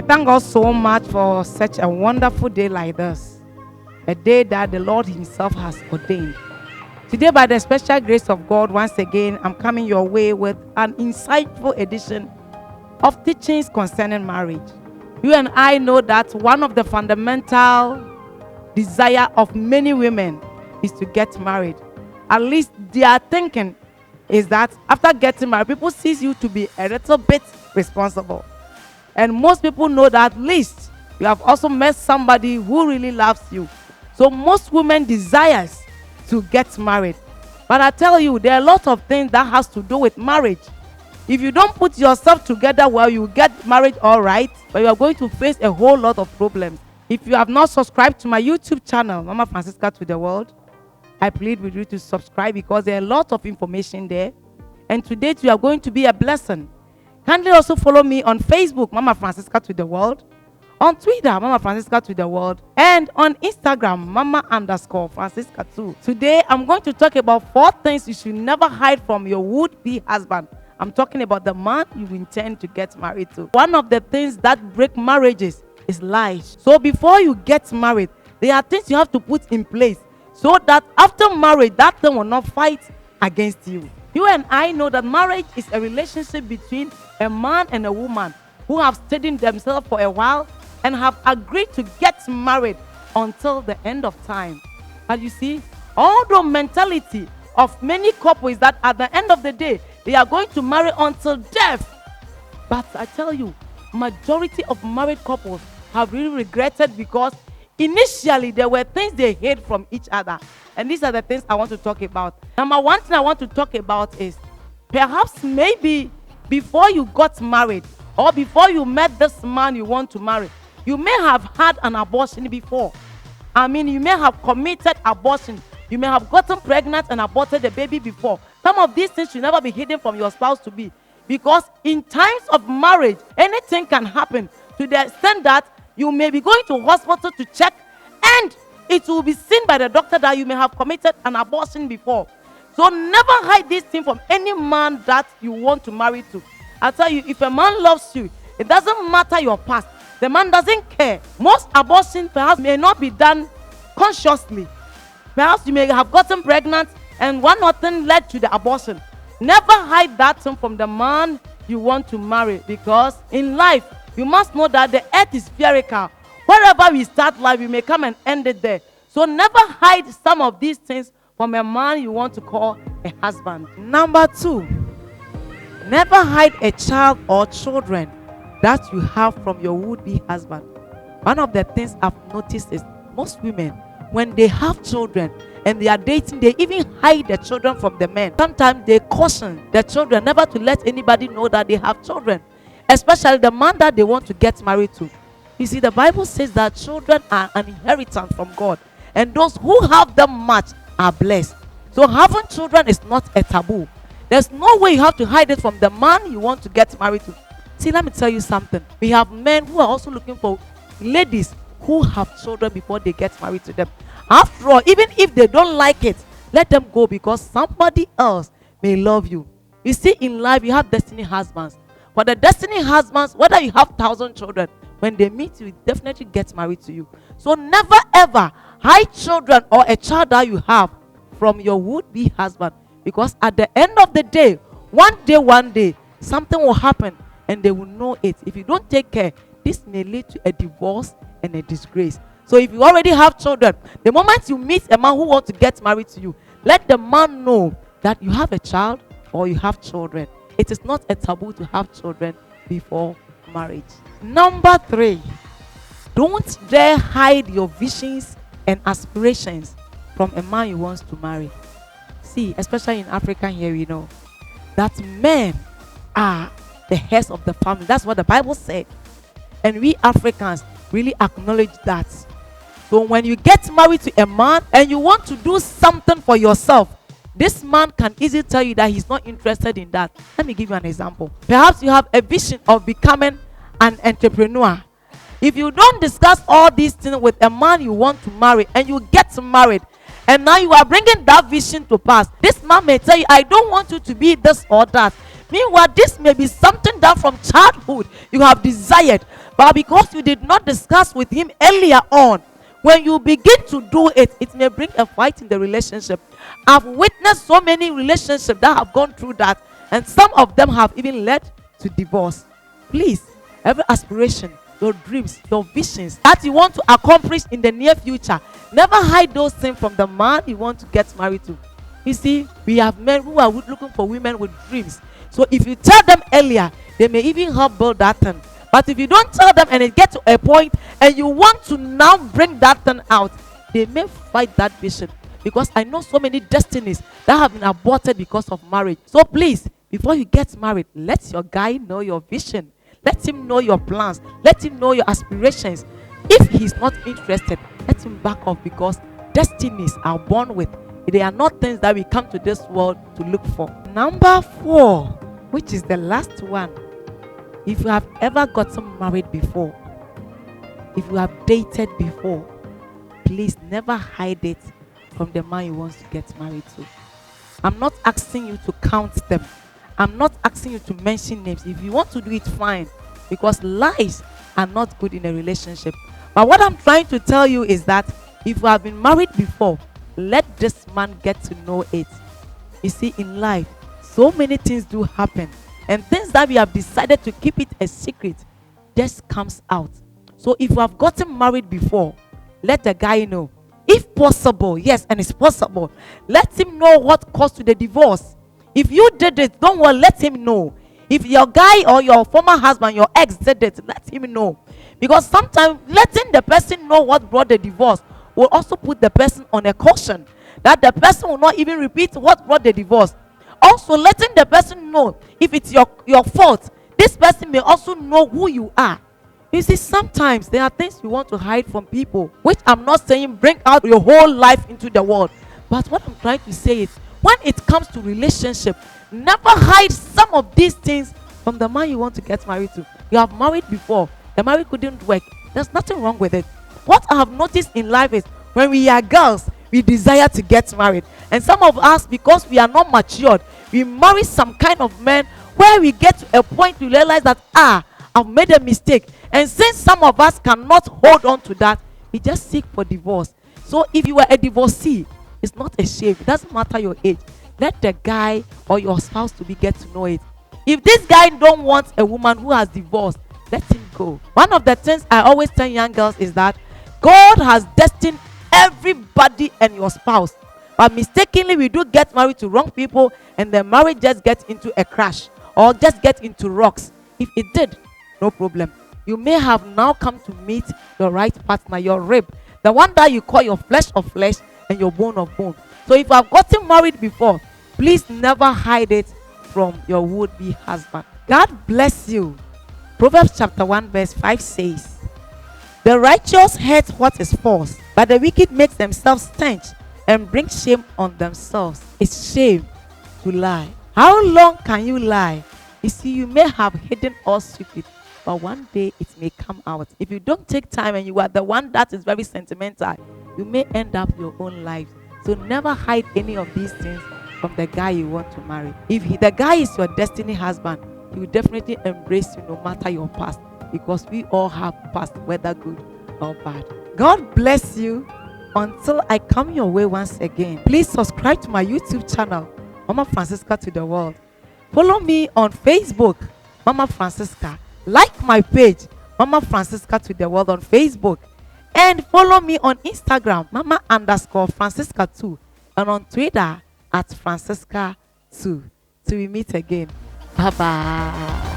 thank God so much for such a wonderful day like this. A day that the Lord Himself has ordained. Today, by the special grace of God, once again, I'm coming your way with an insightful edition of teachings concerning marriage. You and I know that one of the fundamental desire of many women is to get married. At least their thinking is that after getting married, people see you to be a little bit responsible. And most people know that at least you have also met somebody who really loves you. So most women desires to get married. But I tell you, there are a lot of things that has to do with marriage. If you don't put yourself together well, you get married all right, but you are going to face a whole lot of problems. If you have not subscribed to my YouTube channel, Mama Francisca to the World, I plead with you to subscribe because there are a lot of information there. And today you are going to be a blessing. Kindly also follow me on Facebook, Mama Francisca to the World, on Twitter, Mama Francisca to the World, and on Instagram, Mama_Francisca too. Today, I'm going to talk about 4 things you should never hide from your would-be husband. I'm talking about the man you intend to get married to. One of the things that break marriages is lies. So before you get married, there are things you have to put in place so that after marriage, that thing will not fight against you. You and I know that marriage is a relationship between a man and a woman who have studied themselves for a while and have agreed to get married until the end of time. But you see, all the mentality of many couples is that at the end of the day, they are going to marry until death. But I tell you, majority of married couples have really regretted because initially there were things they hid from each other. And these are the things I want to talk about. Number one thing I want to talk about is perhaps maybe before you got married or before you met this man you want to marry, you may have had an abortion before. I mean, you may have committed abortion. You may have gotten pregnant and aborted a baby before. Some of these things should never be hidden from your spouse to be. Because in times of marriage, anything can happen to the extent that you may be going to hospital to check and it will be seen by the doctor that you may have committed an abortion before. So never hide this thing from any man that you want to marry to. I tell you, if a man loves you, it doesn't matter your past. The man doesn't care. Most abortions perhaps may not be done consciously. Perhaps you may have gotten pregnant and one or thing led to the abortion. Never hide that thing from the man you want to marry, because in life, you must know that the earth is spherical. Wherever we start life, we may come and end it there. So never hide some of these things from a man you want to call a husband. Number 2, never hide a child or children that you have from your would-be husband. One of the things I've noticed is most women, when they have children and they are dating, they even hide the children from the men. Sometimes they caution the children never to let anybody know that they have children, especially the man that they want to get married to. You see, the Bible says that children are an inheritance from God, and those who have them much are blessed. So having children is not a taboo. There's no way you have to hide it from the man you want to get married to. See, let me tell you something. We have men who are also looking for ladies who have children before they get married to them. After all, even if they don't like it, let them go, because somebody else may love you. You see, in life, you have destiny husbands. For the destiny husbands, whether you have 1,000 children, when they meet you, definitely get married to you. So never ever hide children or a child that you have from your would-be husband, because at the end of the day, one day, something will happen and they will know it. If you don't take care, this may lead to a divorce and a disgrace. So if you already have children, the moment you meet a man who wants to get married to you, let the man know that you have a child or you have children. It is not a taboo to have children before marriage. Number 3, don't dare hide your visions and aspirations from a man you want to marry. See, especially in Africa here, we know that men are the heads of the family. That's what the Bible said. And we Africans really acknowledge that. So when you get married to a man and you want to do something for yourself, this man can easily tell you that he's not interested in that. Let me give you an example. Perhaps you have a vision of becoming an entrepreneur. If you don't discuss all these things with a man you want to marry and you get married, and now you are bringing that vision to pass, this man may tell you, I don't want you to be this or that. Meanwhile, this may be something that from childhood you have desired. But because you did not discuss with him earlier on, when you begin to do it, it may bring a fight in the relationship. I've witnessed so many relationships that have gone through that, and some of them have even led to divorce. Please, every aspiration, your dreams, your visions that you want to accomplish in the near future, never hide those things from the man you want to get married to. You see, we have men who are looking for women with dreams. So if you tell them earlier, they may even help build that thing. But if you don't tell them and it gets to a point and you want to now bring that thing out, they may fight that vision. Because I know so many destinies that have been aborted because of marriage. So please, before you get married, let your guy know your vision. Let him know your plans. Let him know your aspirations. If he's not interested, let him back off, because destinies are born with. They are not things that we come to this world to look for. Number 4, which is the last one. If you have ever gotten married before, if you have dated before, please never hide it from the man you want to get married to. I'm not asking you to count them. I'm not asking you to mention names. If you want to do it, fine, because lies are not good in a relationship. But what I'm trying to tell you is that if you have been married before, let this man get to know it. You see, in life, so many things do happen, and things that we have decided to keep it a secret just comes out. So if you have gotten married before, let the guy know. If possible, yes, and it's possible, let him know what caused to the divorce. If you did it, don't worry, let him know. If your guy or your former husband, your ex did it, let him know. Because sometimes letting the person know what brought the divorce will also put the person on a caution that the person will not even repeat what brought the divorce. Also, letting the person know if it's your fault, this person may also know who you are. You see, sometimes there are things you want to hide from people, which I'm not saying bring out your whole life into the world. But what I'm trying to say is, when it comes to relationship, never hide some of these things from the man you want to get married to. You have married before, the marriage couldn't work. There's nothing wrong with it. What I have noticed in life is, when we are girls, we desire to get married. And some of us, because we are not matured, we marry some kind of men where we get to a point to realize that, I've made a mistake. And since some of us cannot hold on to that, we just seek for divorce. So if you are a divorcee, it's not a shame. It doesn't matter your age. Let the guy or your spouse to be get to know it. If this guy don't want a woman who has divorced, let him go. One of the things I always tell young girls is that God has destined everybody and your spouse. But mistakenly, we do get married to wrong people, and the marriage just gets into a crash or just gets into rocks. If it did, no problem. You may have now come to meet your right partner, your rib, the one that you call your flesh of flesh and your bone of bone. So if you have gotten married before, please never hide it from your would-be husband. God bless you. Proverbs chapter 1 verse 5 says, "The righteous hate what is false, but the wicked make themselves stench and bring shame on themselves." It's shame to lie. How long can you lie? You see, you may have hidden all secrets, but one day it may come out. If you don't take time and you are the one that is very sentimental, you may end up your own life. So never hide any of these things from the guy you want to marry. If the guy is your destiny husband, he will definitely embrace you no matter your past, because we all have past, whether good or bad. God bless you. Until I come your way once again, please subscribe to my YouTube channel, Mama Francisca to the World. Follow me on Facebook, Mama Francisca. Like my page, Mama Francisca to the World on Facebook. And follow me on Instagram, Mama_Francisca2. And on Twitter, @Francisca2. Till we meet again. Bye-bye.